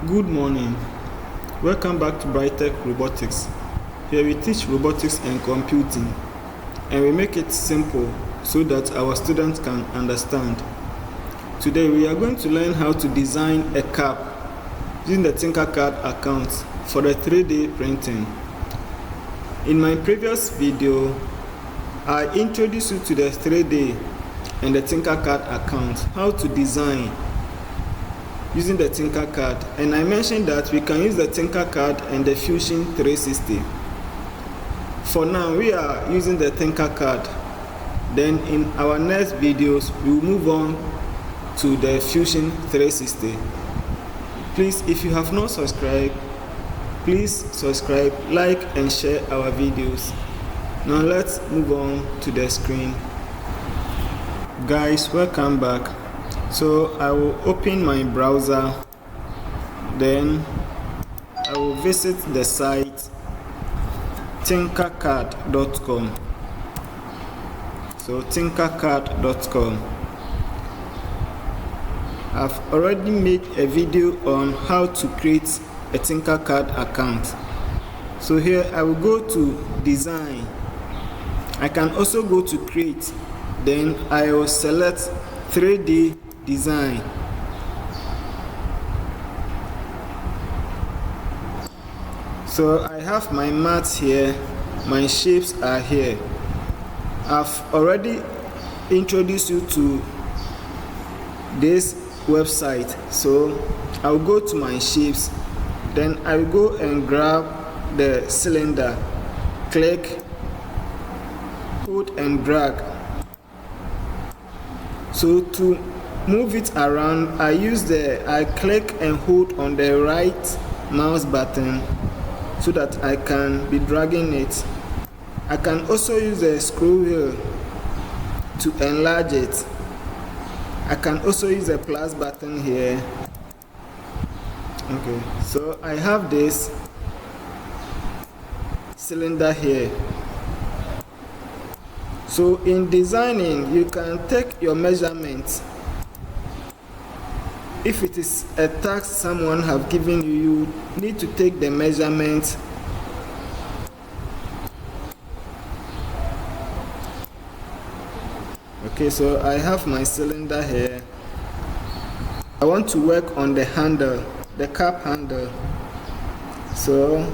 Good morning. Welcome back to Brightech Robotics. Here we teach robotics and computing, and we make it simple so that our students can understand. Today we are going to learn how to design a cap using the Tinkercad account for the 3D printing. In my previous video, I introduced you to the 3D and the Tinkercad account, how to design using the Tinkercad, and I mentioned that we can use the Tinkercad and the Fusion 360. For now, we are using the Tinkercad. Then in our next videos, we will move on to the Fusion 360. Please, if you have not subscribed, please subscribe, like and share our videos. Now let's move on to the screen. Guys, welcome back. So I will open my browser, then I will visit the site tinkercad.com. So tinkercad.com. I've already made a video on how to create a Tinkercad account. So here I will go to design. I can also go to create, then I will select 3D design. So I have my maths here, my shapes are here. I've already introduced you to this website, so I'll go to my shapes, then I'll go and grab the cylinder, click, hold and drag. So to move it around, I click and hold on the right mouse button so that I can be dragging it. I can also use the scroll wheel to enlarge it. I can also use the plus button here. Okay, so I have this cylinder here. So in designing, you can take your measurements. If it is a task someone have given you, you need to take the measurements. Okay, so I have my cylinder here. I want to work on the handle, the cap handle. So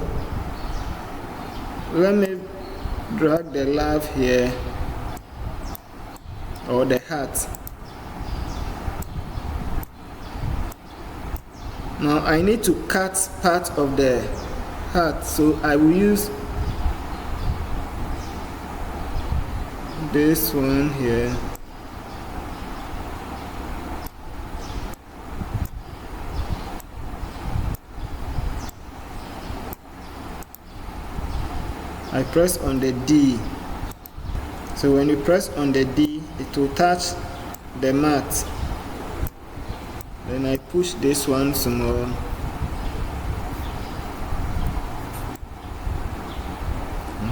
let me drag the love here, or the hat. Now I need to cut part of the hat, so I will use this one here. I press on the D. So when you press on the D, it will touch the mat. Then I push this one some more.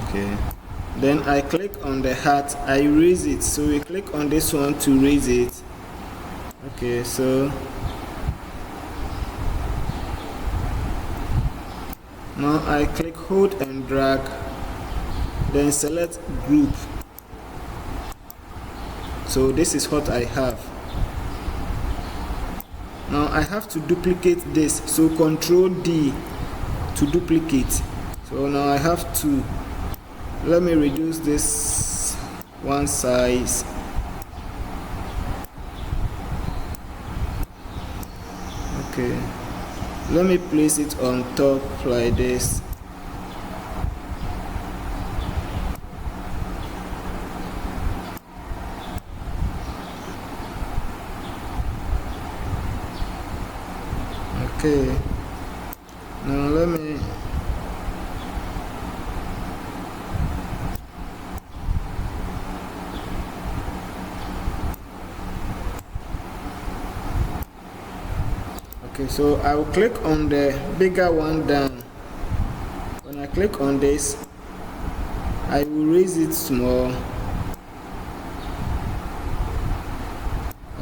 Okay. Then I click on the hat, I raise it. So we click on this one to raise it. Okay, so now I click hold and drag, then select group. So this is what I have. Now I have to duplicate this, so Control D to duplicate. So now I have to, let me reduce this one size. Okay, let me place it on top like this. Okay, now let me so I will click on the bigger one down. When I click on this, I will raise it small.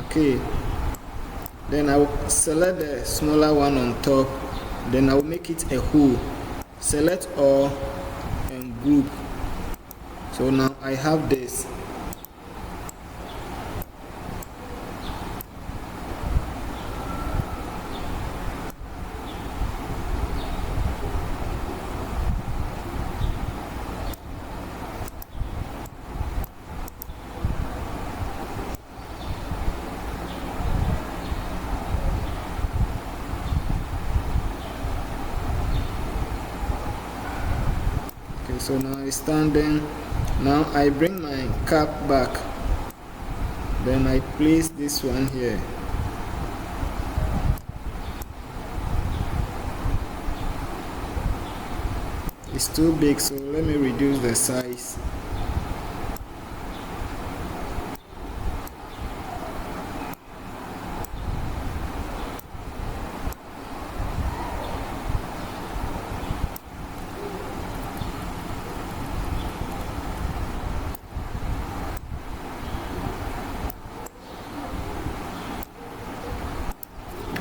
Okay, Then I will select the smaller one on top then I'll make it a hole. Select all and group. So now I have this. So now it's standing. Now I bring my cap back, then I place this one here. It's too big, so let me reduce the size.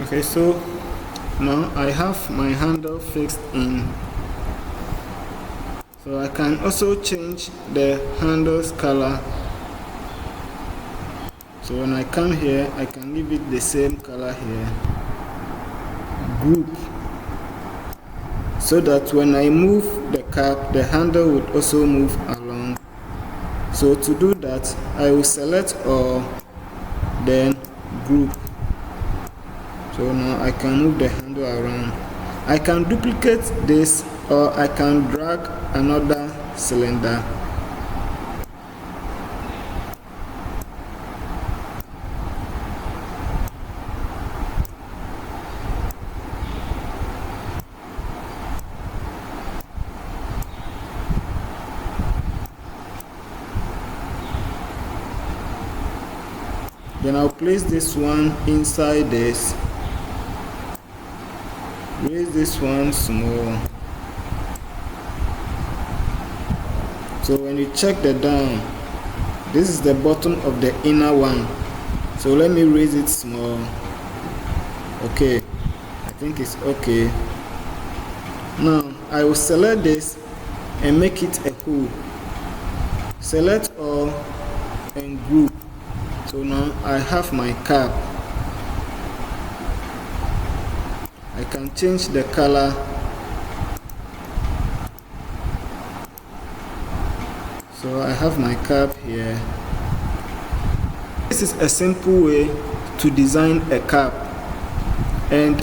Okay, so now I have my handle fixed in. So I can also change the handle's color. So when I come here, I can give it the same color here. Group. So that when I move the cap, the handle would also move along. So to do that, I will select all, then group. So now I can move the handle around. I can duplicate this, or I can drag another cylinder. Then I'll place this one inside this. Raise this one small. So when you check the down, this is the bottom of the inner one. So let me raise it small. Okay, I think it's okay. Now I will select this and make it a hole. Select all and group. So now I have my cap. I can change the color. So I have my cap here. This is a simple way to design a cap, and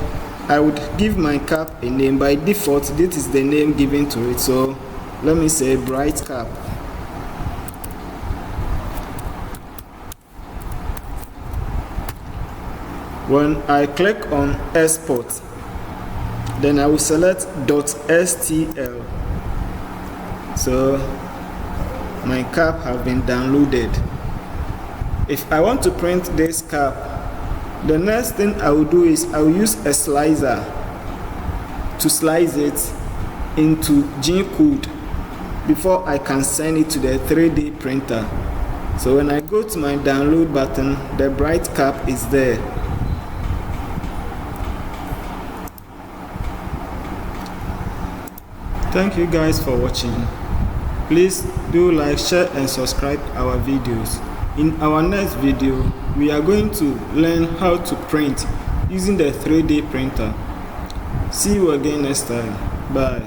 I would give my cap a name. By default, this is the name given to it. So let me say bright cap. When I click on export, then I will select .stl. So my cap have been downloaded. If I want to print this cap, the next thing I will do is I will use a slicer to slice it into G-code before I can send it to the 3D printer. So when I go to my download button, the bright cap is there. Thank you guys for watching. Please do like, share and subscribe our videos. In our next video, we are going to learn how to print using the 3D printer. See you again next time. Bye.